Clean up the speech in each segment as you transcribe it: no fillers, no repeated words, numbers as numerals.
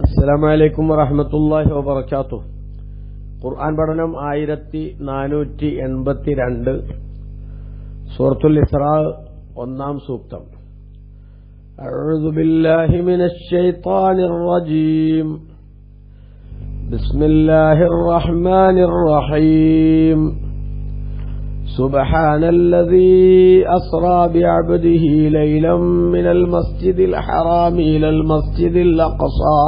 അസ്സലാമു അലൈക്കും വറഹ്മത്തുള്ളാഹി വബറകാതുഹു. ഖുർആൻ പഠനം 1482, സൂറത്തുൽ ഇസ്രാ, ഒന്നാം സൂക്തം. അഊദു ബില്ലാഹി മിനശ് ശൈത്വാനിർ റജീം. ബിസ്മില്ലാഹിർ റഹ്മാനിർ റഹീം. സുബ്ഹാനല്ലദീ അസ്റാ ബിഅബ്ദിഹി ലൈലൻ മിനൽ മസ്ജിദിൽ ഹറാമി ഇലൽ മസ്ജിദിൽ അഖ്സാ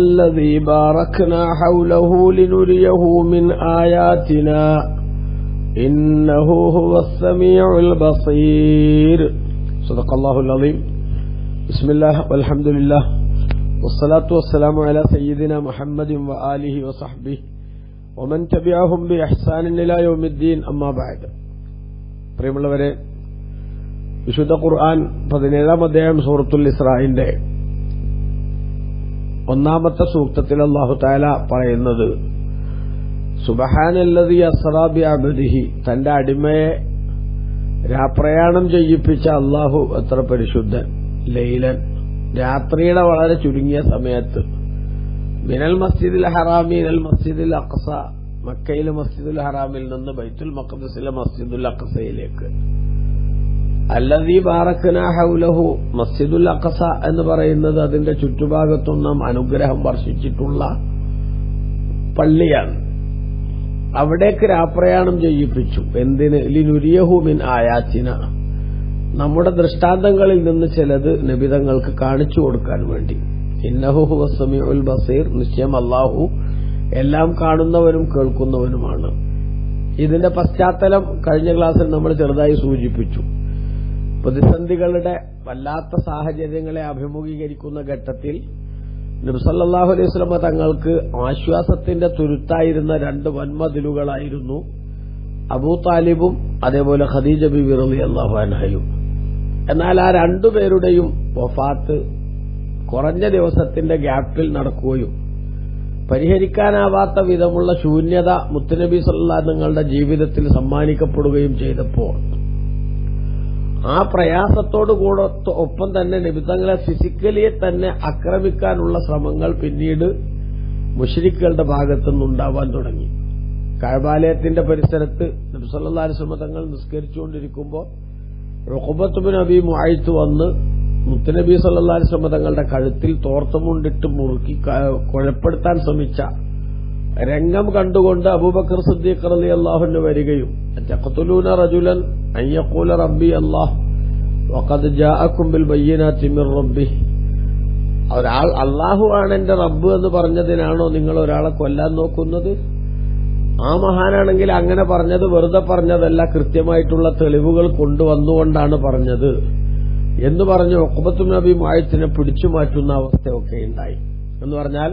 الذي باركنا حوله لنريه من آياتنا إنه هو السميع البصير. صدق الله العظيم. بسم الله والحمد لله والصلاة والسلام على سيدنا محمد وآله وصحبه ومن تبعهم بإحسان إلى يوم الدين. أما بعد. പ്രിയമുള്ളവരെ, വിശുദ്ധ ഖുർആൻ 17-ാം അധ്യായം സൂറത്തുൽ ഇസ്രാഇന്റെ ഒന്നാമത്തെ സൂക്തത്തിൽ അല്ലാഹു തആല പറയുന്നത്, സുബ്ഹാനല്ലദീ അസ്റാ ബിഅബ്ദിഹി, തന്റെ അടിമയെ രാപ്രയാണം ചെയ്യിപ്പിച്ച അല്ലാഹു എത്ര പരിശുദ്ധൻ. ലൈലൻ, രാത്രിയുടെ വളരെ ചുരുങ്ങിയ സമയത്ത്, മിനൽ മസ്ജിദിൽ ഹറാമി ഇലൽ മസ്ജിദിൽ അഖ്സ, മക്കയിലെ മസ്ജിദുൽ ഹറാമിൽ നിന്ന് ബൈത്തുൽ മഖ്ദിസിലെ മസ്ജിദുൽ അഖ്സയിലേക്ക്. അല്ലദീ ബാറക്നാ ഹൗലഹു, മസ്ജിദുൽ അഖ്സ എന്ന് പറയുന്നത് അതിന്റെ ചുറ്റുഭാഗത്തും നാം അനുഗ്രഹം വർഷിച്ചിട്ടുള്ള പള്ളിയാണ്. അവിടേക്ക് രാപ്രയാണം ചെയ്യിപ്പിച്ചു. എന്തിന്? ലിനുരിയഹു മിൻ ആയാത്തിന, നമ്മുടെ ദൃഷ്ടാന്തങ്ങളിൽ നിന്ന് ചിലത് നബിതങ്ങൾക്ക് കാണിച്ചു കൊടുക്കാൻ വേണ്ടി. ഇന്നഹു ഹുവസ് സമീഉൽ ബസീർ, നിശ്ചയം അല്ലാഹു എല്ലാം കാണുന്നവനും കേൾക്കുന്നവനുമാണ്. ഇതിന്റെ പശ്ചാത്തലം കഴിഞ്ഞ ക്ലാസ്സിൽ നമ്മൾ ചെറുതായി സൂചിപ്പിച്ചു. പ്രതിസന്ധികളുടെ വല്ലാത്ത സാഹചര്യങ്ങളെ അഭിമുഖീകരിക്കുന്ന ഘട്ടത്തിൽ നബി സല്ലല്ലാഹു അലൈഹി വസല്ലം തങ്ങൾക്ക് ആശ്വാസത്തിന്റെ തുരുത്തായിരുന്ന രണ്ട് വൻമതിലുകളായിരുന്നു അബൂ താലിബും അതേപോലെ ഖദീജ ബിബി റളിയല്ലാഹു അൻഹയും. എന്നാൽ ആ രണ്ടുപേരുടെയും വഫാത്ത് കുറഞ്ഞ ദിവസത്തിന്റെ ഗ്യാപ്പിൽ നടക്കുകയും പരിഹരിക്കാനാവാത്ത വിധമുള്ള ശൂന്യത മുത്തുനബി സല്ലല്ലാഹു അലൈഹി തങ്ങളുടെ ജീവിതത്തിൽ സമ്മാനിക്കപ്പെടുകയും ചെയ്തപ്പോൾ ആ പ്രയാസത്തോടു കൂടെ ഒപ്പം തന്നെ നബിതങ്ങളെ ഫിസിക്കലി തന്നെ ആക്രമിക്കാനുള്ള ശ്രമങ്ങൾ പിന്നീട് മുശ്രിക്കുകളുടെ ഭാഗത്തുനിന്നുണ്ടാവാൻ തുടങ്ങി. കഅബാലയത്തിന്റെ പരിസരത്ത് നബി സല്ലല്ലാഹു അലൈഹി വസല്ലം തങ്ങൾ നിസ്കരിച്ചുകൊണ്ടിരിക്കുമ്പോൾ ഉഖബത്ത് ബിൻ അബീ മുഅയ്ത്ത് വന്ന് മുത്തുനബി സല്ലല്ലാഹു അലൈഹി വസല്ലം തങ്ങളുടെ കഴുത്തിൽ തോർത്തുമുണ്ടിട്ട് മുറുക്കി കുഴപ്പെടുത്താൻ ശ്രമിച്ച രംഗം കണ്ടുകൊണ്ട് അബൂബക്കർ സിദ്ദീഖ് റളിയല്ലാഹു അൻഹു വരികയും, തഖ്തുലൂന റജുലൻ അൻ യഖൂല റബ്ബി അല്ലാഹ് വഖദ് ജാഅകും ബിൽ ബയ്യിനാതി മിർ റബ്ബി, ഒരാൾ അല്ലാഹു ആണ് എന്റെ റബ്ബ് എന്ന് പറഞ്ഞതിനാണോ നിങ്ങൾ ഒരാളെ കൊല്ലാൻ നോക്കുന്നത്? ആ മഹാനാണെങ്കിൽ അങ്ങനെ പറഞ്ഞത് വെറുതെ പറഞ്ഞതല്ല, കൃത്യമായിട്ടുള്ള തെളിവുകൾ കൊണ്ടുവന്നുകൊണ്ടാണ് പറഞ്ഞത് എന്ന് പറഞ്ഞ് ഉഖബത്ത് ബിൻ അബീ മുഅയ്ത്തിനെ പിടിച്ചു മാറ്റുന്ന അവസ്ഥയൊക്കെ ഉണ്ടായി. എന്ന് പറഞ്ഞാൽ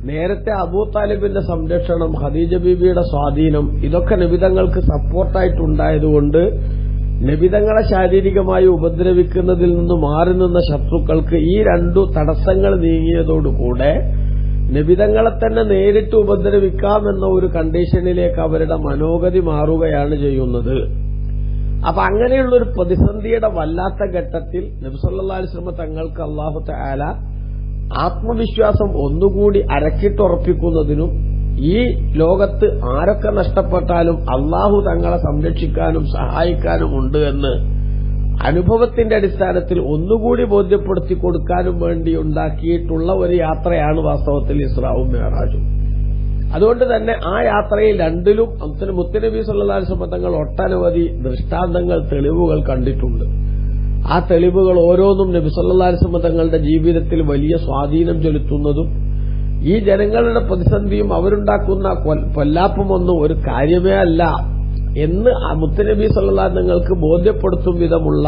നേരത്തെ അബൂ താലിബിന്റെ സംരക്ഷണം, ഖദീജ ബീബിയുടെ സ്വാധീനം, ഇതൊക്കെ നബിതങ്ങൾക്ക് സപ്പോർട്ടായിട്ടുണ്ടായതുകൊണ്ട് നബിതങ്ങളെ ശാരീരികമായി ഉപദ്രവിക്കുന്നതിൽ നിന്ന് മാറി നിന്ന ശത്രുക്കൾക്ക് ഈ രണ്ടു തടസ്സങ്ങൾ നീങ്ങിയതോടുകൂടെ നബിതങ്ങളെ തന്നെ നേരിട്ട് ഉപദ്രവിക്കാമെന്ന ഒരു കണ്ടീഷനിലേക്ക് അവരുടെ മനോഗതി മാറുകയാണ് ചെയ്യുന്നത്. അപ്പൊ അങ്ങനെയുള്ളൊരു പ്രതിസന്ധിയുടെ വല്ലാത്ത ഘട്ടത്തിൽ നബി സല്ലല്ലാഹു അലൈഹി വസല്ലം തങ്ങൾക്ക് അല്ലാഹു തആല ആത്മവിശ്വാസം ഒന്നുകൂടി അരക്കിട്ടുറപ്പിക്കുന്നതിനും ഈ ലോകത്ത് ആരൊക്കെ നഷ്ടപ്പെട്ടാലും അള്ളാഹു തങ്ങളെ സംരക്ഷിക്കാനും സഹായിക്കാനും ഉണ്ട് എന്ന് അനുഭവത്തിന്റെ അടിസ്ഥാനത്തിൽ ഒന്നുകൂടി ബോധ്യപ്പെടുത്തി കൊടുക്കാനും വേണ്ടി ഉണ്ടാക്കിയിട്ടുള്ള ഒരു യാത്രയാണ് വാസ്തവത്തിൽ ഇസ്രാവും മിഅ്റാജും. അതുകൊണ്ട് തന്നെ ആ യാത്രയിൽ രണ്ടിലും മുത്തുനബി സല്ലല്ലാഹു അലൈഹി വസല്ലം തങ്ങൾ ഒട്ടനവധി ദൃഷ്ടാന്തങ്ങൾ, തെളിവുകൾ കണ്ടിട്ടുണ്ട്. ആ തെളിവുകൾ ഓരോന്നും നബി സല്ലല്ലാഹു അലൈഹി വസല്ലം തങ്ങളുടെ ജീവിതത്തിൽ വലിയ സ്വാധീനം ചെലുത്തുന്നതും ഈ ജനങ്ങളുടെ പ്രതിസന്ധിയും അവരുണ്ടാക്കുന്ന പൊല്ലാപ്പമൊന്നും ഒരു കാര്യമേ അല്ല എന്ന് മുത്തുനബി സല്ലല്ലാഹു അലൈഹി തങ്ങൾക്ക് ബോധ്യപ്പെടുത്തും വിധമുള്ള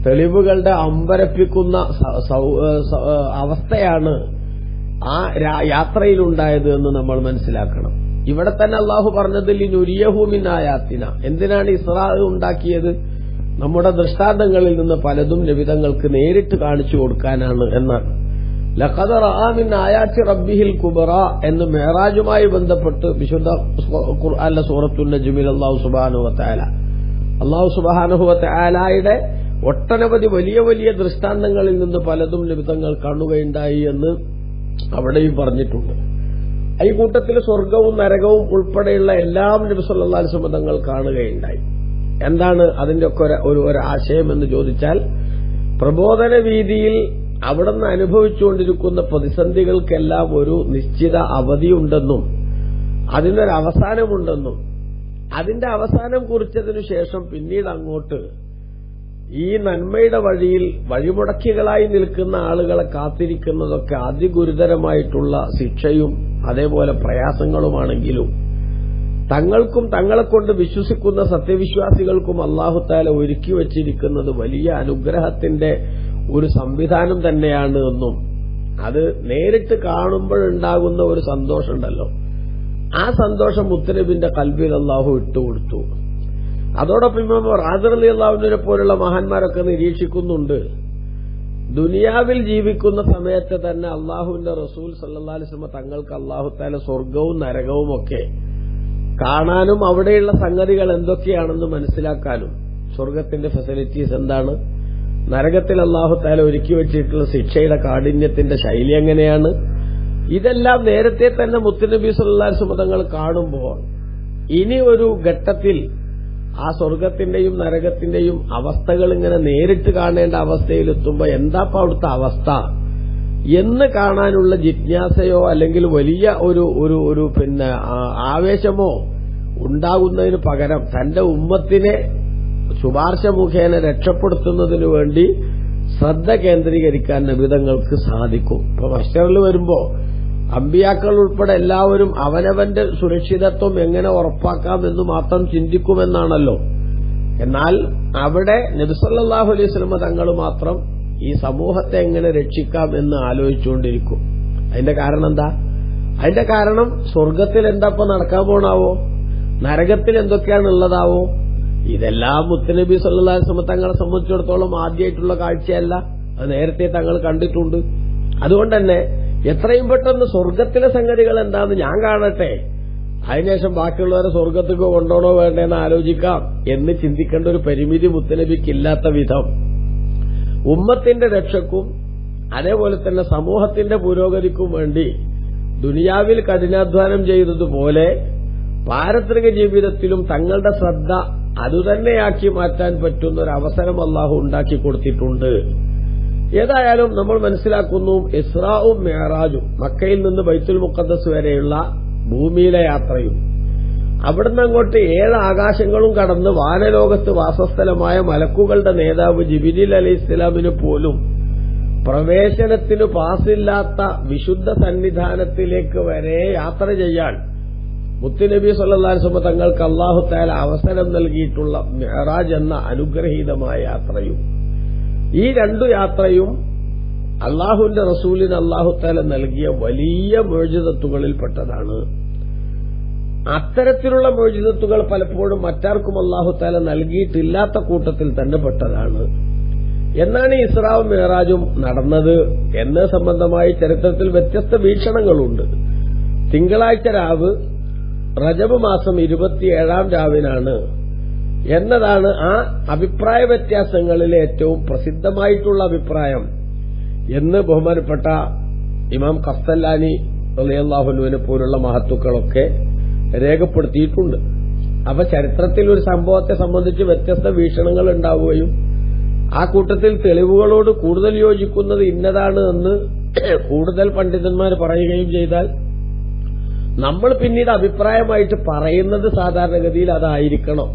തെളിവുകളുടെ അമ്പരപ്പിക്കുന്ന അവസ്ഥയാണ് ആ യാത്രയിലുണ്ടായത് എന്ന് നമ്മൾ മനസ്സിലാക്കണം. ഇവിടെ തന്നെ അല്ലാഹു പറഞ്ഞതിൽ നുരിയഹു മിൻ ആയാത്തിന, എന്തിനാണ് ഇസ്രാ ഉണ്ടാക്കിയത്? നമ്മുടെ ദൃഷ്ടാന്തങ്ങളിൽ നിന്ന് പലതും നബിതങ്ങൾക്ക് നേരിട്ട് കാണിച്ചു കൊടുക്കാനാണ് എന്നാണ്. ലഖദ് റഅ മിൻ ആയാത്തി റബ്ബിഹിൽ കുബ്റ എന്ന് മിഅ്റാജുമായി ബന്ധപ്പെട്ട് വിശുദ്ധ ഖുർആനിലെ സൂറത്തുൻ നജ്മിൽ അല്ലാഹു സുബ്ഹാനഹു വ തആലയുടെ ഒട്ടനവധി വലിയ വലിയ ദൃഷ്ടാന്തങ്ങളിൽ നിന്ന് പലതും നബി തങ്ങൾ കാണുകയുണ്ടായി എന്ന് അവിടെയും പറഞ്ഞിട്ടുണ്ട്. ഈ കൂട്ടത്തിൽ സ്വർഗവും നരകവും ഉൾപ്പെടെയുള്ള എല്ലാം നബി സല്ലല്ലാഹു അലൈഹി വസല്ലം തങ്ങൾ കാണുകയുണ്ടായി. എന്താണ് അതിന്റെ ഒക്കെ ഒരു ആശയം എന്ന് ചോദിച്ചാൽ, പ്രബോധന വീതിയിൽ അവിടുന്ന് അനുഭവിച്ചുകൊണ്ടിരിക്കുന്ന പ്രതിസന്ധികൾക്കെല്ലാം ഒരു നിശ്ചിത അവധിയുണ്ടെന്നും അതിനൊരവസാനമുണ്ടെന്നും അതിന്റെ അവസാനം കുറിച്ചതിനു ശേഷം പിന്നീട് അങ്ങോട്ട് ഈ നന്മയുടെ വഴിയിൽ വഴിമുടക്കികളായി നിൽക്കുന്ന ആളുകളെ കാത്തിരിക്കുന്നതൊക്കെ അതിഗുരുതരമായിട്ടുള്ള ശിക്ഷയും അതേപോലെ പ്രയാസങ്ങളുമാണെങ്കിലും തങ്ങൾക്കും തങ്ങളെക്കൊണ്ട് വിശ്വസിക്കുന്ന സത്യവിശ്വാസികൾക്കും അല്ലാഹു തആല ഒരുക്കി വച്ചിരിക്കുന്നത് വലിയ അനുഗ്രഹത്തിന്റെ ഒരു സംവിധാനം തന്നെയാണ് എന്നും അത് നേരിട്ട് കാണുമ്പോഴുണ്ടാകുന്ന ഒരു സന്തോഷമുണ്ടല്ലോ, ആ സന്തോഷം മുത്തനബിന്റെ കൽബിൽ അല്ലാഹു ഇട്ടുകൊടുത്തു. അതോടൊപ്പം ഇമാം റാദി റളിയല്ലാഹു അൻഹുവിനെ പോലുള്ള മഹാന്മാരൊക്കെ നിരീക്ഷിക്കുന്നുണ്ട്, ദുനിയാവിൽ ജീവിക്കുന്ന സമയത്ത് തന്നെ അല്ലാഹുവിന്റെ റസൂൽ സല്ലല്ലാഹു അലൈഹി വസല്ലം തങ്ങൾക്ക് അല്ലാഹു തആല സ്വർഗവും നരകവും ഒക്കെ കാണാനും അവിടെയുള്ള സംഗതികൾ എന്തൊക്കെയാണെന്ന് മനസ്സിലാക്കാനും, സ്വർഗത്തിന്റെ ഫെസിലിറ്റീസ് എന്താണ്, നരകത്തിൽ അല്ലാഹു തആല ഒരുക്കി വെച്ചിട്ടുള്ള ശിക്ഷയുടെ കാഠിന്യത്തിന്റെ ശൈലി എങ്ങനെയാണ്, ഇതെല്ലാം നേരത്തെ തന്നെ മുത്തുനബി സല്ലല്ലാഹു അലൈഹി വസല്ലം തങ്ങൾ കാണുമ്പോൾ ഇനി ഒരു ഘട്ടത്തിൽ ആ സ്വർഗത്തിന്റെയും നരകത്തിന്റെയും അവസ്ഥകൾ ഇങ്ങനെ നേരിട്ട് കാണേണ്ട അവസ്ഥയിലെത്തുമ്പോൾ എന്താപ്പ അവിടുത്തെ അവസ്ഥ എന്ന് കാണാനുള്ള ജിജ്ഞാസയോ അല്ലെങ്കിൽ വലിയ ഒരു ആവേശമോ ഉണ്ടാകുന്നതിന് പകരം തന്റെ ഉമ്മത്തിനെ ശുപാർശ മുഖേന രക്ഷപ്പെടുത്തുന്നതിനു വേണ്ടി ശ്രദ്ധ കേന്ദ്രീകരിക്കാൻ നബിതങ്ങൾക്ക് സാധിക്കും. ഇപ്പൊ മഹ്ശറിൽ വരുമ്പോ അമ്പിയാക്കൾ ഉൾപ്പെടെ എല്ലാവരും അവനവന്റെ സുരക്ഷിതത്വം എങ്ങനെ ഉറപ്പാക്കാമെന്ന് മാത്രം ചിന്തിക്കുമെന്നാണല്ലോ. എന്നാൽ അവിടെ നബി സല്ലല്ലാഹു അലൈഹി വസല്ലം തങ്ങൾ മാത്രം ഈ സമൂഹത്തെ എങ്ങനെ രക്ഷിക്കാം എന്ന് ആലോചിച്ചുകൊണ്ടിരിക്കും. അതിന്റെ കാരണം എന്താ? അതിന്റെ കാരണം സ്വർഗത്തിൽ എന്താപ്പോ നടക്കാൻ പോണാവോ, നരകത്തിൽ എന്തൊക്കെയാണുള്ളതാവോ, ഇതെല്ലാം മുത്തുനബി സല്ലല്ലാഹു അലൈഹി വസല്ലം തങ്ങളെ സംബന്ധിച്ചിടത്തോളം ആദ്യമായിട്ടുള്ള കാഴ്ചയല്ല, അത് നേരത്തെ തങ്ങൾ കണ്ടിട്ടുണ്ട്. അതുകൊണ്ട് തന്നെ എത്രയും പെട്ടെന്ന് സ്വർഗത്തിലെ സംഗതികൾ എന്താണെന്ന് ഞാൻ കാണട്ടെ, അതിനുശേഷം ബാക്കിയുള്ളവരെ സ്വർഗത്തേക്ക് കൊണ്ടുപോകണോ വേണ്ടേന്ന് ആലോചിക്കാം എന്ന് ചിന്തിക്കേണ്ട ഒരു പരിമിതി മുത്തുനബിക്കില്ലാത്ത വിധം ഉമ്മത്തിന്റെ രക്ഷക്കും അതേപോലെ തന്നെ സമൂഹത്തിന്റെ പുരോഗതിക്കും വേണ്ടി ദുനിയാവിൽ കഠിനാധ്വാനം ചെയ്തതുപോലെ പാരത്രിക ജീവിതത്തിലും തങ്ങളുടെ ശ്രദ്ധ അതുതന്നെയാക്കി മാറ്റാൻ പറ്റുന്ന ഒരു അവസരം അല്ലാഹു ഉണ്ടാക്കി കൊടുത്തിട്ടുണ്ട്. ഏതായാലും നമ്മൾ മനസ്സിലാക്കുന്നു, ഇസ്രാഉം മിഅ്റാജും മക്കയിൽ നിന്ന് ബൈത്തുൽ മുഖദ്ദസ് വരെയുള്ള ഭൂമിയിലെ യാത്രയും അവിടുന്ന് അങ്ങോട്ട് 7 ആകാശങ്ങളും കടന്ന് വാനലോകത്ത് വാസസ്ഥലമായ മലക്കുകളുടെ നേതാവ് ജിബ്രീൽ അലൈഹിസ്സലാമിന് പോലും പ്രവേശനത്തിന് പാസില്ലാത്ത വിശുദ്ധ സന്നിധാനത്തിലേക്ക് വരെ യാത്ര ചെയ്യാൻ മുത്തുനബി സല്ലല്ലാഹു അലൈഹി വസല്ലം തങ്ങൾക്ക് അല്ലാഹു തആല അവസരം നൽകിയിട്ടുള്ള മിഅ്റാജ് എന്ന അനുഗ്രഹീതമായ യാത്രയും, ഈ 2 യാത്രയും അല്ലാഹുവിന്റെ റസൂലിന് അല്ലാഹു തആല നൽകിയ വലിയ മുഅ്ജിസത്തുകളിൽപ്പെട്ടതാണ്. അത്തരത്തിലുള്ള മുഅ്ജിസത്തുകൾ പലപ്പോഴും മറ്റാർക്കും അല്ലാഹു തആല നൽകിയിട്ടില്ലാത്ത കൂട്ടത്തിൽ തന്നെ പെട്ടതാണ്. എന്നാണ് ഇസ്രാവും മിഅ്റാജും നടന്നത് എന്ന സംബന്ധമായി ചരിത്രത്തിൽ വ്യത്യസ്ത വീക്ഷണങ്ങളുണ്ട്. തിങ്കളാഴ്ച രാവ് റജബ് മാസം 27-ാം രാവിനാണ് എന്നതാണ് ആ അഭിപ്രായ വ്യത്യാസങ്ങളിലെ ഏറ്റവും പ്രസിദ്ധമായിട്ടുള്ള അഭിപ്രായം എന്ന് ബഹുമാനപ്പെട്ട ഇമാം ഖസ്തലാനി റളിയല്ലാഹു അൻഹുവിനെ പോലുള്ള മഹത്തുക്കളൊക്കെ രേഖപ്പെടുത്തിയിട്ടുണ്ട്. അപ്പൊ ചരിത്രത്തിൽ ഒരു സംഭവത്തെ സംബന്ധിച്ച് വ്യത്യസ്ത വീക്ഷണങ്ങൾ ഉണ്ടാവുകയും ആ കൂട്ടത്തിൽ തെളിവുകളോട് കൂടുതൽ യോജിക്കുന്നത് ഇന്നതാണ് എന്ന് കൂടുതൽ പണ്ഡിതന്മാർ പറയുകയും ചെയ്താൽ നമ്മൾ പിന്നീട് അഭിപ്രായമായിട്ട് പറയുന്നത് സാധാരണഗതിയിൽ അതായിരിക്കണം.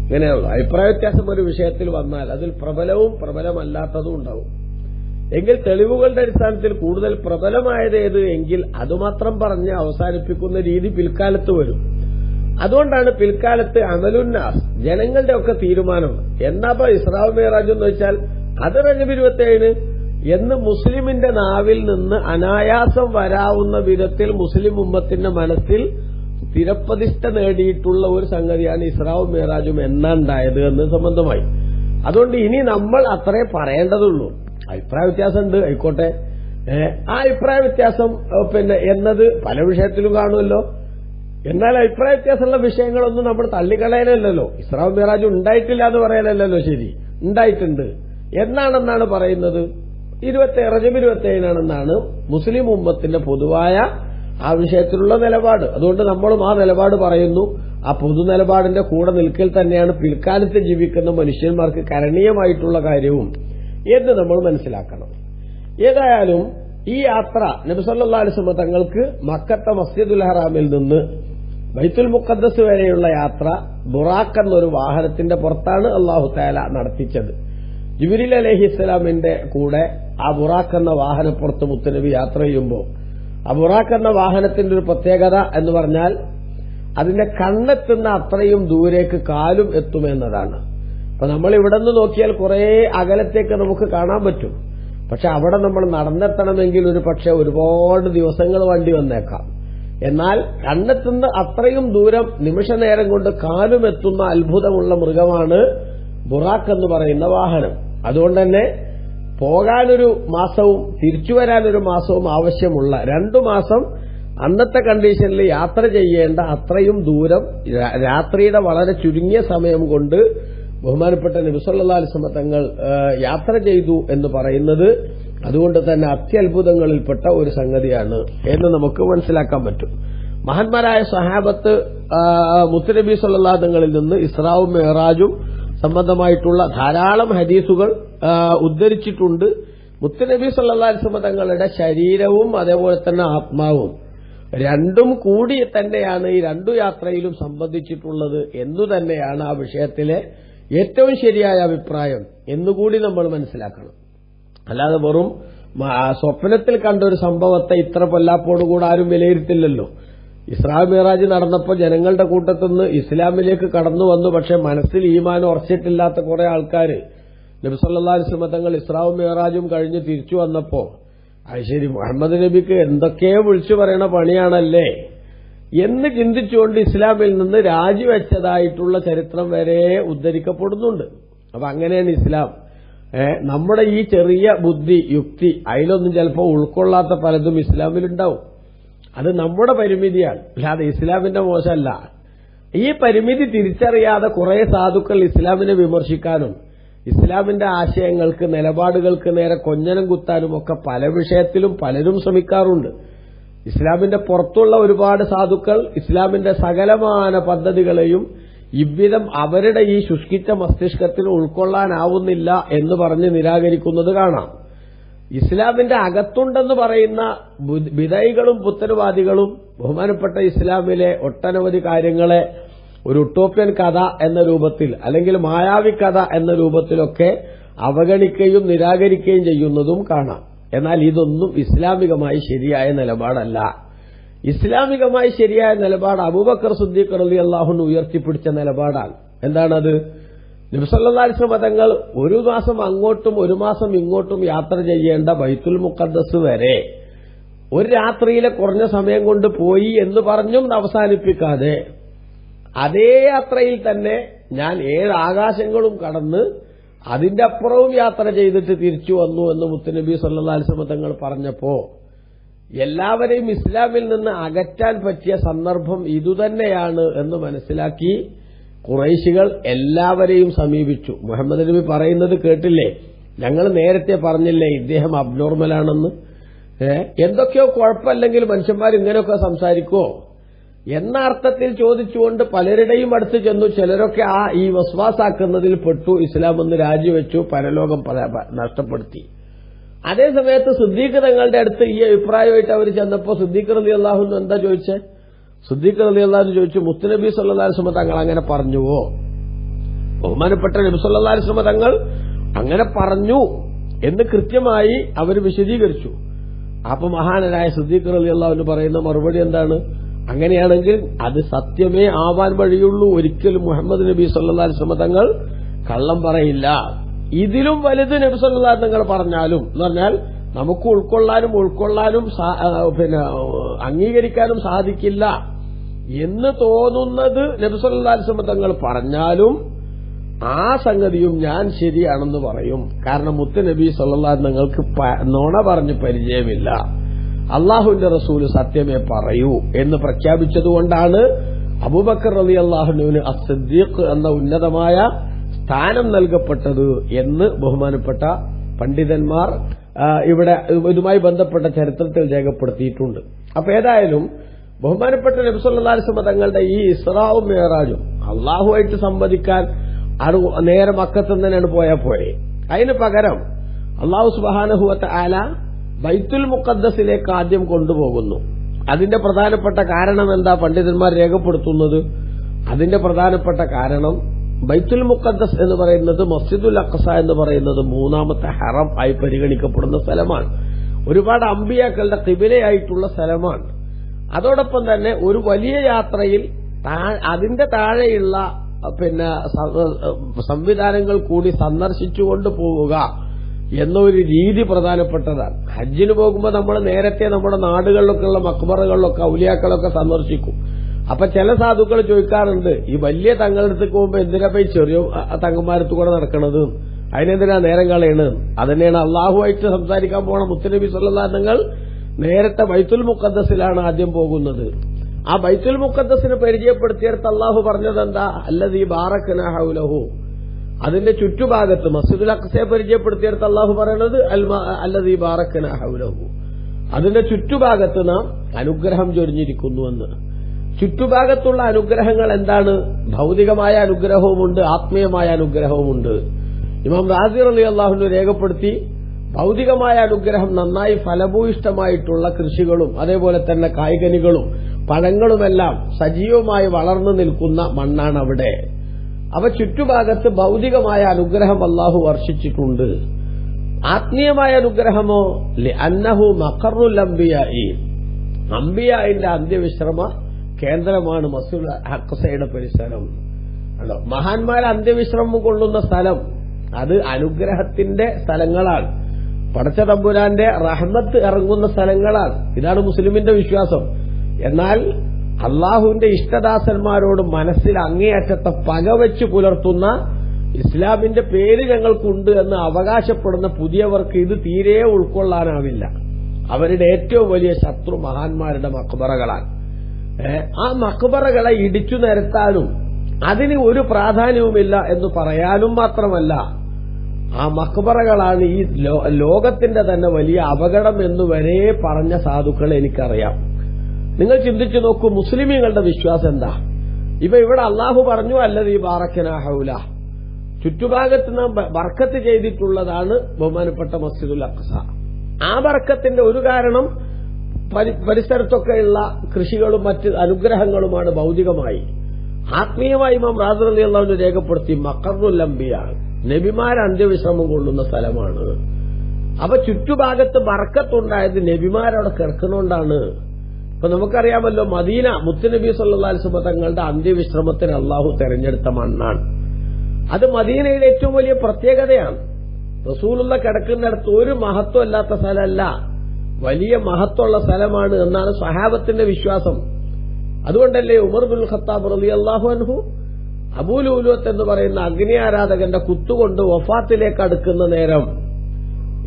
ഇങ്ങനെയുള്ള അഭിപ്രായ വ്യത്യാസം ഒരു വിഷയത്തിൽ വന്നാൽ അതിൽ പ്രബലവും പ്രബലമല്ലാത്തതും ഉണ്ടാവും. എങ്കിൽ തെളിവുകളുടെ അടിസ്ഥാനത്തിൽ കൂടുതൽ പ്രബലമായത് ഏത് എങ്കിൽ അതുമാത്രം പറഞ്ഞ് അവസാനിപ്പിക്കുന്ന രീതി പിൽക്കാലത്ത് വരും. അതുകൊണ്ടാണ് പിൽക്കാലത്ത് അമലുന്നാസ് ജനങ്ങളുടെ ഒക്കെ തീരുമാനം എന്നാപ്പോ ഇസ്രാഉ മിഅ്റാജ് എന്ന് വെച്ചാൽ അത് റജബ് 27 എന്ന് മുസ്ലിമിന്റെ നാവിൽ നിന്ന് അനായാസം വരാവുന്ന വിധത്തിൽ മുസ്ലിം ഉമ്മത്തിന്റെ മനസ്സിൽ സ്ഥിരപ്രതിഷ്ഠ നേടിയിട്ടുള്ള ഒരു സംഗതിയാണ് ഇസ്രാഉ മിഅ്റാജും എന്നാണ്ടായത് എന്ന് സംബന്ധമായി. അതുകൊണ്ട് ഇനി നമ്മൾ അത്രേ പറയേണ്ടതുള്ളൂ. അഭിപ്രായ വ്യത്യാസമുണ്ട്, ആയിക്കോട്ടെ. ആ അഭിപ്രായ വ്യത്യാസം എന്നത് പല വിഷയത്തിലും കാണുമല്ലോ. എന്നാൽ അഭിപ്രായ വ്യത്യാസമുള്ള വിഷയങ്ങളൊന്നും നമ്മൾ തള്ളിക്കളയാനല്ലോ, ഇസ്രാഉ മിഅ്റാജ് ഉണ്ടായിട്ടില്ല എന്ന് പറയാനല്ലോ ശരി. ഉണ്ടായിട്ടുണ്ട് എന്നാണെന്നാണ് പറയുന്നത്. റജബ് 27 മുസ്ലിം ഉമ്മത്തിന്റെ പൊതുവായ ആ വിഷയത്തിലുള്ള നിലപാട്. അതുകൊണ്ട് നമ്മളും ആ നിലപാട് പറയുന്നു. ആ പൊതു നിലപാടിന്റെ കൂടെ നിൽക്കൽ തന്നെയാണ് പിൽക്കാലത്ത് ജീവിക്കുന്ന മനുഷ്യന്മാർക്ക് കരണീയമായിട്ടുള്ള കാര്യവും എന്ന് നമ്മൾ മനസ്സിലാക്കണം. ഏതായാലും ഈ യാത്ര നബി സല്ലല്ലാഹു അലൈഹി വസല്ലം തങ്ങൾക്ക് മക്കത്തെ മസ്ജിദുൽ ഹറാമിൽ നിന്ന് ബൈത്തുൽ മുഖദ്ദസ് വരെയുള്ള യാത്ര ബുറാഖ് എന്നൊരു വാഹനത്തിന്റെ പുറത്താണ് അല്ലാഹു തആല നടത്തിച്ചത്. ജിബ്രീൽ അലൈഹിസ്സലാമിന്റെ കൂടെ ആ ബുറാഖ് എന്ന വാഹനപ്പുറത്ത് മുത്തുനബി യാത്ര ചെയ്യുമ്പോൾ ആ ബുറാഖ് എന്ന വാഹനത്തിന്റെ ഒരു പ്രത്യേകത എന്ന് പറഞ്ഞാൽ അതിന്റെ കണ്ണെത്തുന്ന അത്രയും ദൂരേക്ക് കാലും എത്തുമെന്നതാണ്. അപ്പൊ നമ്മൾ ഇവിടെ നിന്ന് നോക്കിയാൽ കുറെ അകലത്തേക്ക് നമുക്ക് കാണാൻ പറ്റും. പക്ഷെ അവിടെ നമ്മൾ നടന്നെത്തണമെങ്കിൽ ഒരു പക്ഷെ ഒരുപാട് ദിവസങ്ങൾ വേണ്ടി വന്നേക്കാം. എന്നാൽ കണ്ണെത്തുന്ന അത്രയും ദൂരം നിമിഷ നേരം കൊണ്ട് കാലുമെത്തുന്ന അത്ഭുതമുള്ള മൃഗമാണ് ബുറാഖ് എന്ന് പറയുന്ന വാഹനം. അതുകൊണ്ട് തന്നെ പോകാനൊരു മാസവും തിരിച്ചു വരാനൊരു മാസവും ആവശ്യമുള്ള 2 മാസം അന്നത്തെ കണ്ടീഷനിൽ യാത്ര ചെയ്യേണ്ട അത്രയും ദൂരം രാത്രിയുടെ വളരെ ചുരുങ്ങിയ സമയം കൊണ്ട് ബഹുമാനപ്പെട്ട നബി സല്ലല്ലാഹു അലൈഹി വസല്ലം തങ്ങൾ യാത്ര ചെയ്തു എന്ന് പറയുന്നത് അതുകൊണ്ട് തന്നെ അത്യത്ഭുതങ്ങളിൽപ്പെട്ട ഒരു സംഗതിയാണ് എന്ന് നമുക്ക് മനസ്സിലാക്കാൻ പറ്റും. മഹാന്മാരായ സഹാബത്ത് മുത്തുനബി സല്ലല്ലാഹു തങ്ങളിൽ നിന്ന് ഇസ്രാവും മിഅ്റാജും സംബന്ധമായിട്ടുള്ള ധാരാളം ഹദീസുകൾ ഉദ്ധരിച്ചിട്ടുണ്ട്. മുത്തുനബി സല്ലല്ലാഹു അലൈഹി വസല്ലം തങ്ങളുടെ ശരീരവും അതേപോലെ തന്നെ ആത്മാവും രണ്ടും കൂടി തന്നെയാണ് ഈ 2 യാത്രയിലും സംബന്ധിച്ചിട്ടുള്ളത് എന്നു തന്നെയാണ് ആ വിഷയത്തിലെ ഏറ്റവും ശരിയായ അഭിപ്രായം എന്നുകൂടി നമ്മൾ മനസ്സിലാക്കണം. അല്ലാതെ വെറും സ്വപ്നത്തിൽ കണ്ട ഒരു സംഭവത്തെ ഇത്ര പൊല്ലാപ്പോടുകൂടെ ആരും വിലയിരുത്തില്ലല്ലോ. ഇസ്രാ മിഅ്റാജ് നടന്നപ്പോൾ ജനങ്ങളുടെ കൂട്ടത്തിൽ നിന്ന് ഇസ്ലാമിലേക്ക് കടന്നു വന്നു. പക്ഷെ മനസ്സിൽ ഈമാൻ ഉറച്ചിട്ടില്ലാത്ത കുറെ ആൾക്കാർ നബി സല്ലല്ലാഹു അലൈഹി വസല്ലം തങ്ങൾ ഇസ്രാവും മിഅ്റാജും കഴിഞ്ഞ് തിരിച്ചു വന്നപ്പോ അത് ശരി മുഹമ്മദ് നബിക്ക് എന്തൊക്കെയോ വിളിച്ചു പറയണ പണിയാണല്ലേ എന്ന് ചിന്തിച്ചുകൊണ്ട് ഇസ്ലാമിൽ നിന്ന് രാജിവെച്ചതായിട്ടുള്ള ചരിത്രം വരെ ഉദ്ധരിക്കപ്പെടുന്നുണ്ട്. അപ്പൊ അങ്ങനെയാണ് ഇസ്ലാം. നമ്മുടെ ഈ ചെറിയ ബുദ്ധി യുക്തി അതിലൊന്നും ചിലപ്പോൾ ഉൾക്കൊള്ളാത്ത പലതും ഇസ്ലാമിലുണ്ടാവും. അത് നമ്മുടെ പരിമിതിയാണ്, അല്ലാതെ ഇസ്ലാമിന്റെ മോശമല്ല. ഈ പരിമിതി തിരിച്ചറിയാതെ കുറെ സാധുക്കൾ ഇസ്ലാമിനെ വിമർശിക്കാനും ഇസ്ലാമിന്റെ ആശയങ്ങൾക്ക് നിലപാടുകൾക്ക് നേരെ കൊഞ്ഞനം കുത്താനും ഒക്കെ പല വിഷയത്തിലും പലരും ശ്രമിക്കാറുണ്ട്. ഇസ്ലാമിന്റെ പുറത്തുള്ള ഒരുപാട് സാധുക്കൾ ഇസ്ലാമിന്റെ സകലമാന പദ്ധതികളെയും ഇவ்விധം അവരുടെ ഈ ശുഷ്കിച്ച മസ്തിഷ്കത്തിന് ഉൾക്കൊള്ളാനാവുന്നില്ല എന്ന് പറഞ്ഞ് നിരാകരിക്കുന്നത് കാണാം. ഇസ്ലാമിന്റെ അകത്തുണ്ടെന്ന് പറയുന്ന ബിദഈകളും പുത്തനവാദികളും ബഹുമാനപ്പെട്ട ഇസ്ലാമിലെ ഒട്ടനവധി കാര്യങ്ങളെ ഒരു ഉട്ടോപ്യൻ കഥ എന്ന രൂപത്തിൽ അല്ലെങ്കിൽ മായാവി കഥ എന്ന രൂപത്തിലൊക്കെ അവഗണിക്കുകയും നിരാകരിക്കുകയും ചെയ്യുന്നതും കാണാം. എന്നാൽ ഇതൊന്നും ഇസ്ലാമികമായി ശരിയായ നിലപാടല്ല. ഇസ്ലാമികമായി ശരിയായ നിലപാട് അബൂബക്കർ സിദ്ദീഖ് റളിയല്ലാഹു അൻഹു ഉയർത്തിപ്പിടിച്ച നിലപാടാണ്. എന്താണത്? നബി സല്ലല്ലാഹു അലൈഹി വസല്ലം തങ്ങൾ ഒരു മാസം അങ്ങോട്ടും ഒരു മാസം ഇങ്ങോട്ടും യാത്ര ചെയ്യേണ്ട ബൈത്തുൽ മുഖദ്ദസ് വരെ ഒരു രാത്രിയിലെ കുറഞ്ഞ സമയം കൊണ്ട് പോയി എന്ന് പറഞ്ഞും അവസാനിപ്പിക്കാതെ അതേ യാത്രയിൽ തന്നെ ഞാൻ 7 ആകാശങ്ങളും കടന്ന് അതിന്റെ അപ്പുറവും യാത്ര ചെയ്തിട്ട് തിരിച്ചു വന്നു എന്ന് മുത്തുനബി സല്ലല്ലാഹു അലൈഹി വസല്ലം തങ്ങൾ പറഞ്ഞപ്പോ എല്ലാവരെയും ഇസ്ലാമിൽ നിന്ന് അകറ്റാൻ പറ്റിയ സന്ദർഭം ഇതുതന്നെയാണ് എന്ന് മനസ്സിലാക്കി ഖുറൈശികൾ എല്ലാവരെയും സമീപിച്ചു. മുഹമ്മദ് നബി പറയുന്നത് കേട്ടില്ലേ? ഞങ്ങൾ നേരത്തെ പറഞ്ഞില്ലേ ഇദ്ദേഹം അബ്നോർമലാണെന്ന്? എന്തൊക്കെയോ കുഴപ്പമില്ലെങ്കിൽ മനുഷ്യന്മാർ ഇങ്ങനെയൊക്കെ സംസാരിക്കുമോ എന്ന അർത്ഥത്തിൽ ചോദിച്ചുകൊണ്ട് പലരുടെയും അടുത്ത് ചെന്നു. ചിലരൊക്കെ ഈ വസ്വാസാക്കുന്നതിൽ പെട്ടു, ഇസ്ലാം ഒന്ന് രാജിവെച്ചു, പരലോകം നഷ്ടപ്പെടുത്തി. അതേ സമയത്ത് സിദ്ദീഖ് തങ്ങളുടെ അടുത്ത് ഈ അഭിപ്രായമായിട്ട് അവർ ചെന്നപ്പോ സിദ്ദീഖ് റളിയല്ലാഹു അൻഹു എന്താ ചോദിച്ചേ? സിദ്ദീഖ് റളിയല്ലാഹു അൻഹു ചോദിച്ചു, മുത്തുനബി സല്ലല്ലാഹു അലൈഹി വസല്ലം തങ്ങൾ അങ്ങനെ പറഞ്ഞുവോ? ബഹുമാനപ്പെട്ട നബി സല്ലല്ലാഹു അലൈഹി വസല്ലം തങ്ങൾ അങ്ങനെ പറഞ്ഞു എന്ന് കൃത്യമായി അവർ വിശദീകരിച്ചു. അപ്പൊ മഹാനായ സിദ്ദീഖ് റളിയല്ലാഹു അൻഹു പറയുന്ന മറുപടി എന്താണ്? അങ്ങനെയാണെങ്കിൽ അത് സത്യമേ ആവാൻ വഴിയുള്ളൂ. ഒരിക്കലും മുഹമ്മദ് നബി സല്ലല്ലാഹു അലൈഹി വസല്ലം തങ്ങൾ കള്ളം പറയില്ല. ഇതിലും വലുത് നബി സല്ലല്ലാഹു അലൈഹി വസല്ലം തങ്ങൾ പറഞ്ഞാലും എന്ന് പറഞ്ഞാൽ നമുക്ക് ഉൾക്കൊള്ളാനും അംഗീകരിക്കാനും സാധിക്കില്ല എന്ന് തോന്നുന്നത് നബി സല്ലല്ലാഹു അലൈഹി വസല്ലം തങ്ങൾ പറഞ്ഞാലും ആ സംഗതിയും ഞാൻ ശരിയാണെന്ന് പറയും. കാരണം മുത്തുനബി സല്ലല്ലാഹു അലൈഹി വസല്ലം തങ്ങൾക്ക് നുണ പറഞ്ഞ് പരിചയമില്ല. അള്ളാഹുവിന്റെ റസൂല് സത്യമേ പറയൂ എന്ന് പ്രഖ്യാപിച്ചതുകൊണ്ടാണ് അബൂബക്കർ റളിയല്ലാഹു അൻഹുവിന് അസ്സിദ്ദീഖ് എന്ന ഉന്നതമായ സ്ഥാനം നൽകപ്പെട്ടത് എന്ന് ബഹുമാനപ്പെട്ട പണ്ഡിതന്മാർ ഇവിടെ ഇതുമായി ബന്ധപ്പെട്ട ചരിത്രത്തിൽ രേഖപ്പെടുത്തിയിട്ടുണ്ട്. അപ്പൊ ഏതായാലും ബഹുമാനപ്പെട്ട നബി സല്ലല്ലാഹു അലൈഹി വസല്ലം തങ്ങളുടെ ഈ ഇസ്റാഉം മിഅ്റാജും അള്ളാഹുവായിട്ട് സംവദിക്കാൻ നേരെ മക്കത്ത് തന്നെയാണ് പോയാൽ പോരെ. അതിന് പകരം അള്ളാഹു സുബ്ഹാനഹു വ തആല ബൈത്തുൽ മുഖദ്ദസിലേക്ക് ആദ്യം കൊണ്ടുപോകുന്നു. അതിന്റെ പ്രധാനപ്പെട്ട കാരണം എന്താ പണ്ഡിതന്മാർ രേഖപ്പെടുത്തുന്നത്? അതിന്റെ പ്രധാനപ്പെട്ട കാരണം ബൈത്തുൽ മുഖദ്ദസ് എന്ന് പറയുന്നത് മസ്ജിദുൽ അഖ്സ എന്ന് പറയുന്നത് മൂന്നാമത്തെ ഹറം ആയി പരിഗണിക്കപ്പെടുന്ന സ്ഥലമാണ്. ഒരുപാട് അമ്പിയാക്കളുടെ ഖിബലയായിട്ടുള്ള സ്ഥലമാണ്. അതോടൊപ്പം തന്നെ ഒരു വലിയ യാത്രയിൽ അതിന്റെ താഴെയുള്ള സംവിധാനങ്ങൾ കൂടി സന്ദർശിച്ചുകൊണ്ട് പോവുക എന്നൊരു രീതി പ്രധാനപ്പെട്ടതാണ്. ഹജ്ജിന് പോകുമ്പോൾ നമ്മൾ നേരത്തെ നമ്മുടെ നാടുകളിലൊക്കെയുള്ള മക്ബറകളിലൊക്കെ ഔലിയാക്കളൊക്കെ സന്ദർശിക്കും. അപ്പൊ ചില സാധുക്കൾ ചോദിക്കാറുണ്ട്, ഈ വലിയ തങ്ങളടുത്തേക്ക് പോകുമ്പോ എന്തിനാ പോയി ചെറിയ തങ്ങന്മാരത്ത് കൂടെ നടക്കണത്, അതിനെന്തിനാ നേരം കളയണത്? അതന്നെയാണ് അള്ളാഹുവായിട്ട് സംസാരിക്കാൻ പോണ മുത്തുനബി സല്ലല്ലാഹു അലൈഹി വസല്ലം നേരത്തെ ബൈത്തുൽ മുഖദ്ദസിലാണ് ആദ്യം പോകുന്നത്. ആ ബൈത്തുൽ മുഖദ്ദസിനെ പരിചയപ്പെടുത്തിയെടുത്ത് അള്ളാഹു പറഞ്ഞത് എന്താ? അല്ലദീ ബാറക്നാ ഹൗലഹു. അതിന്റെ ചുറ്റുഭാഗത്ത് മസ്ജിദുൽ അഖ്സയെ പരിചയപ്പെടുത്തിയെടുത്ത് അള്ളാഹു പറയുന്നത് അല്ലദീ ബാറക്നാ ഹൗലഹു. അതിന്റെ ചുറ്റുഭാഗത്ത് നാം അനുഗ്രഹം ചൊരിഞ്ഞിരിക്കുന്നുവെന്ന്. ചുറ്റുഭാഗത്തുള്ള അനുഗ്രഹങ്ങൾ എന്താണ്? ഭൗതികമായ അനുഗ്രഹവുമുണ്ട്, ആത്മീയമായ അനുഗ്രഹവുമുണ്ട്. ഇമാം റാസി റളിയല്ലാഹു അൻഹു രേഖപ്പെടുത്തി, ഭൗതികമായ അനുഗ്രഹം നന്നായി ഫലഭൂയിഷ്ടമായിട്ടുള്ള കൃഷികളും അതേപോലെ തന്നെ കായ്കനികളും പഴങ്ങളുമെല്ലാം സജീവമായി വളർന്നു നിൽക്കുന്ന മണ്ണാണ് അവിടെ. അവ ചുറ്റുഭാഗത്ത് ഭൗതികമായ അനുഗ്രഹം അല്ലാഹു വർഷിച്ചിട്ടുണ്ട്. ആത്മീയമായ അനുഗ്രഹമോ അന്നഹു മഖറുൽ അംബിയാഇ, അംബിയാഇന്റെ അന്ത്യവിശ്രമ കേന്ദ്രമാണ് മസ്ജിദുൽ അഖ്സയുടെ പരിസരം. മഹാന്മാരെ അന്ത്യവിശ്രമം കൊള്ളുന്ന സ്ഥലം അത് അനുഗ്രഹത്തിന്റെ സ്ഥലങ്ങളാണ്. പടച്ച തമ്പുരാന്റെ റഹ്മത്ത് ഇറങ്ങുന്ന സ്ഥലങ്ങളാണ്. ഇതാണ് മുസ്ലിമിന്റെ വിശ്വാസം. എന്നാൽ അള്ളാഹുവിന്റെ ഇഷ്ടദാസന്മാരോട് മനസ്സിൽ അങ്ങേയറ്റത്തെ പകവെച്ച് പുലർത്തുന്ന ഇസ്ലാമിന്റെ പേര് ഞങ്ങൾക്കുണ്ട് എന്ന് അവകാശപ്പെടുന്ന പുതിയവർക്ക് ഇത് തീരെ ഉൾക്കൊള്ളാനാവില്ല. അവരുടെ ഏറ്റവും വലിയ ശത്രു മഹാന്മാരുടെ മഖ്ബറകളാണ്. ആ മഖ്ബറകളെ ഇടിച്ചു നിരത്താനും അതിന് ഒരു പ്രാധാന്യവുമില്ല എന്ന് പറയാനും മാത്രമല്ല, ആ മഖ്ബറകളാണ് ഈ ലോകത്തിന്റെ തന്നെ വലിയ അപകടം എന്ന് വരെ പറഞ്ഞ സാധുക്കളെ എനിക്കറിയാം. നിങ്ങൾ ചിന്തിച്ചു നോക്കൂ, മുസ്ലിമീങ്ങളുടെ വിശ്വാസം എന്താ? ഇപ്പൊ ഇവിടെ അള്ളാഹു പറഞ്ഞു അല്ലദീ ബാറക്നാ ഹൗല, ചുറ്റുഭാഗത്ത് നാം ബർക്കത്ത് ചെയ്തിട്ടുള്ളതാണ് ബഹുമാനപ്പെട്ട മസ്ജിദുൽ അഖ്സ. ആ ബർക്കത്തിന്റെ ഒരു കാരണം പരിസരത്തൊക്കെയുള്ള കൃഷികളും മറ്റ് അനുഗ്രഹങ്ങളുമാണ് ഭൗതികമായി. ആത്മീയമായി ഇമാം റാസി റളിയല്ലാഹു അൻഹു രേഖപ്പെടുത്തി മഖറുൽ അംബിയ, നബിമാർ അന്ത്യവിശ്രമം കൊള്ളുന്ന സ്ഥലമാണ്. അപ്പൊ ചുറ്റുഭാഗത്ത് ബർക്കത്തുണ്ടായത് നബിമാരവിടെ കിടക്കുന്നോണ്ടാണ്. ഇപ്പൊ നമുക്കറിയാമല്ലോ, മദീന മുത്തുനബി സല്ലല്ലാഹു അലൈഹി വസല്ലം തങ്ങളുടെ അന്ത്യവിശ്രമത്തിന് അള്ളാഹു തെരഞ്ഞെടുത്ത മണ്ണാണ്. അത് മദീനയിലെ ഏറ്റവും വലിയ പ്രത്യേകതയാണ്. റസൂലുള്ള കിടക്കുന്നിടത്ത് ഒരു മഹത്വമില്ലാത്ത സ്ഥലമല്ല, വലിയ മഹത്വമുള്ള സ്ഥലമാണ് എന്നാണ് സഹാബത്തിന്റെ വിശ്വാസം. അതുകൊണ്ടല്ലേ ഉമർ ഇബ്നുൽ ഖത്താബ് റളിയല്ലാഹു അൻഹു അബൂ ലൂലൂത്ത് എന്ന് പറയുന്ന അഗ്നി ആരാധകന്റെ കുത്തുകൊണ്ട് വഫാത്തിലേക്ക് അടുക്കുന്ന നേരം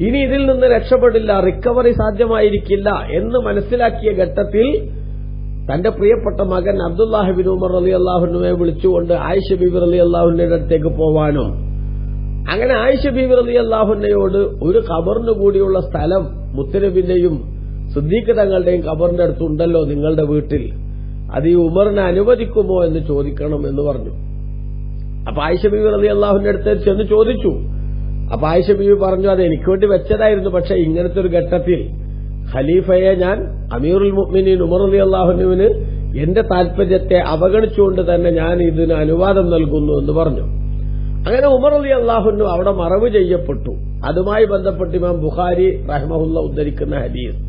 ഇനി ഇതിൽ നിന്ന് രക്ഷപ്പെടില്ല, റിക്കവറി സാധ്യമായിരിക്കില്ല എന്ന് മനസ്സിലാക്കിയ ഘട്ടത്തിൽ തന്റെ പ്രിയപ്പെട്ട മകൻ അബ്ദുല്ലാഹി ബിൻ ഉമർ റളിയല്ലാഹു അൻഹുവെ വിളിച്ചുകൊണ്ട് ആയിഷ ബീബി റളിയല്ലാഹു അൻഹയുടെ അടുത്തേക്ക് പോവാനും, അങ്ങനെ ആയിഷ ബീബി റളിയല്ലാഹു അൻഹയോട് ഒരു ഖബറിന് കൂടിയുള്ള സ്ഥലം മുത്തുനബിന്റെയും സിദ്ദീഖ് തങ്ങളുടെയും ഖബറിന്റെ അടുത്തുണ്ടല്ലോ നിങ്ങളുടെ വീട്ടിൽ, അത് ഈ ഉമറിനെ അനുവദിക്കുമോ എന്ന് ചോദിക്കണം എന്ന് പറഞ്ഞു. അപ്പൊ ആയിഷ ബീബി റളിയല്ലാഹു അൻഹയുടെ അടുത്ത് ചെന്ന് ചോദിച്ചു. അപ്പൊ ആയിഷ ബീബി പറഞ്ഞു, അത് എനിക്ക് വേണ്ടി വെച്ചതായിരുന്നു, പക്ഷെ ഇങ്ങനത്തെ ഒരു ഘട്ടത്തിൽ ഖലീഫയെ ഞാൻ അമീറുൽ മുഅ്മിനീൻ ഉമർ റളിയല്ലാഹു അൻഹുവിന് എന്റെ താൽപര്യത്തെ അവഗണിച്ചുകൊണ്ട് തന്നെ ഞാൻ ഇതിന് അനുവാദം നൽകുന്നു എന്ന് പറഞ്ഞു. അങ്ങനെ ഉമർ റളിയല്ലാഹു അൻഹു അവിടെ മറവ് ചെയ്യപ്പെട്ടു. അതുമായി ബന്ധപ്പെട്ട് ഇമാം ബുഖാരി റഹ്മഹുല്ലാഹ് ഉദ്ധരിക്കുന്ന ഹദീസ്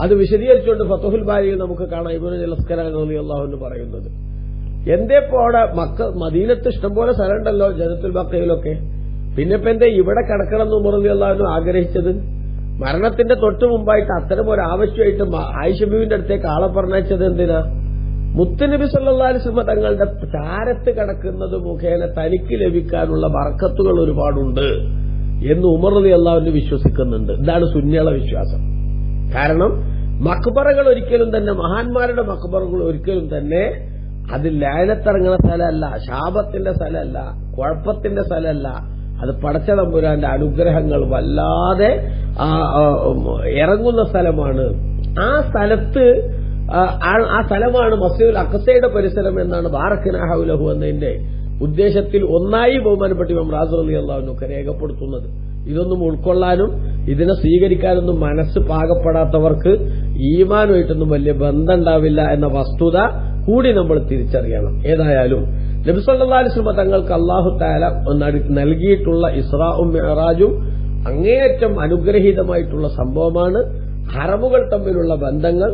അത് വിശദീകരിച്ചുകൊണ്ട് ഫത്ഹുൽ ബാരിയിൽ നമുക്ക് കാണാം. ഇബ്നു അസ്കലാനി റളിയല്ലാഹു അൻഹു പറയുന്നത്, എന്തേ ഇപ്പോ അവിടെ മദീനത്ത് ഇഷ്ടംപോലെ സ്ഥലമുണ്ടല്ലോ ജനത്തുൽ ബഖയിലൊക്കെ, പിന്നെ ഇപ്പൊ എന്തേ ഇവിടെ കിടക്കണം എന്ന് ഉമർ റളിയല്ലാഹു അൻഹു ആഗ്രഹിച്ചത്? മരണത്തിന്റെ തൊട്ടു മുമ്പായിട്ട് അത്തരം ഒരു ആവശ്യമായിട്ട് ആയിഷ ബീവിന്റെ അടുത്തേക്ക് ആളെ പറഞ്ഞയച്ചത് എന്തിനാ? മുത്തുനബി സല്ലല്ലാഹു അലൈഹി വസല്ലം തങ്ങളുടെ ചാരത്ത് കിടക്കുന്നത് മുഖേന തനിക്ക് ലഭിക്കാനുള്ള ബർക്കത്തുകൾ ഒരുപാടുണ്ട് എന്ന് ഉമർ റളിയല്ലാഹു അൻഹു വിശ്വസിക്കുന്നുണ്ട്. ഇതാണ് സുന്നികളുടെ വിശ്വാസം. കാരണം മഖ്ബറകൾ ഒരിക്കലും തന്നെ, മഹാന്മാരുടെ മഖ്ബറകൾ ഒരിക്കലും തന്നെ അത് ലയനത്തിറങ്ങുന്ന സ്ഥലമല്ല, ശാപത്തിന്റെ സ്ഥലമല്ല, കുഴപ്പത്തിന്റെ സ്ഥലമല്ല. അത് പടച്ച തമ്പുരാന്റെ അനുഗ്രഹങ്ങൾ വല്ലാതെ ഇറങ്ങുന്ന സ്ഥലമാണ്. ആ സ്ഥലമാണ് മസ്ജിദുൽ അഖ്സയുടെ പരിസരം എന്നാണ് ബാറക്നാ ഹൗലഹു എന്നതിന്റെ ഉദ്ദേശത്തിൽ ഒന്നായി ബഹുമാനപ്പെട്ട ഇമാം റാസി റളിയല്ലാഹു അൻഹു ഒക്കെ രേഖപ്പെടുത്തുന്നത്. ഇതൊന്നും ഉൾക്കൊള്ളാനും ഇതിനെ സ്വീകരിക്കാനൊന്നും മനസ്സ് പാകപ്പെടാത്തവർക്ക് ഈമാനുമായിട്ടൊന്നും വലിയ ബന്ധം ഉണ്ടാവില്ല എന്ന വസ്തുത കൂടി നമ്മൾ തിരിച്ചറിയണം. ഏതായാലും നബി സല്ലല്ലാഹു അലൈഹി വസല്ലം തങ്ങൾക്ക് അല്ലാഹു തആല നൽകിയിട്ടുള്ള ഇസ്രാഉം മിഅ്റാജും അങ്ങേയറ്റം അനുഗ്രഹീതമായിട്ടുള്ള സംഭവമാണ്. ഹറമുകൾ തമ്മിലുള്ള ബന്ധങ്ങൾ,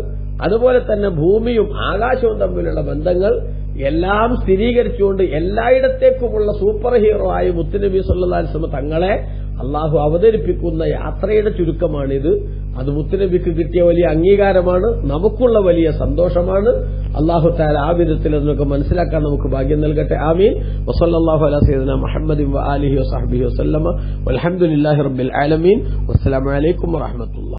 അതുപോലെ തന്നെ ഭൂമിയും ആകാശവും തമ്മിലുള്ള ബന്ധങ്ങൾ എല്ലാം സ്ഥിരീകരിച്ചുകൊണ്ട് എല്ലായിടത്തേക്കുമുള്ള സൂപ്പർ ഹീറോ ആയ മുത്തുനബി സല്ലല്ലാഹു അലൈഹി വസല്ലം തങ്ങളെ അള്ളാഹു അവതരിപ്പിക്കുന്ന യാത്രയുടെ ചുരുക്കമാണിത്. അത് മുത്തുനബിക്ക് കിട്ടിയ വലിയ അംഗീകാരമാണ്, നമുക്കുള്ള വലിയ സന്തോഷമാണ്. അല്ലാഹു തആല ആ വിധത്തിൽ അതൊക്കെ മനസ്സിലാക്കാൻ നമുക്ക് ഭാഗ്യം നൽകട്ടെ. ആമീൻ. വസല്ലല്ലാഹു അലാ സയ്യിദിനാ മുഹമ്മദിൻ വആലിഹി വസഹ്ബിഹി വസല്ലമ വൽഹംദുലില്ലാഹി റബ്ബിൽ ആലമീൻ. വസ്സലാമു അലൈക്കും വറഹ്മത്തുള്ളാഹി.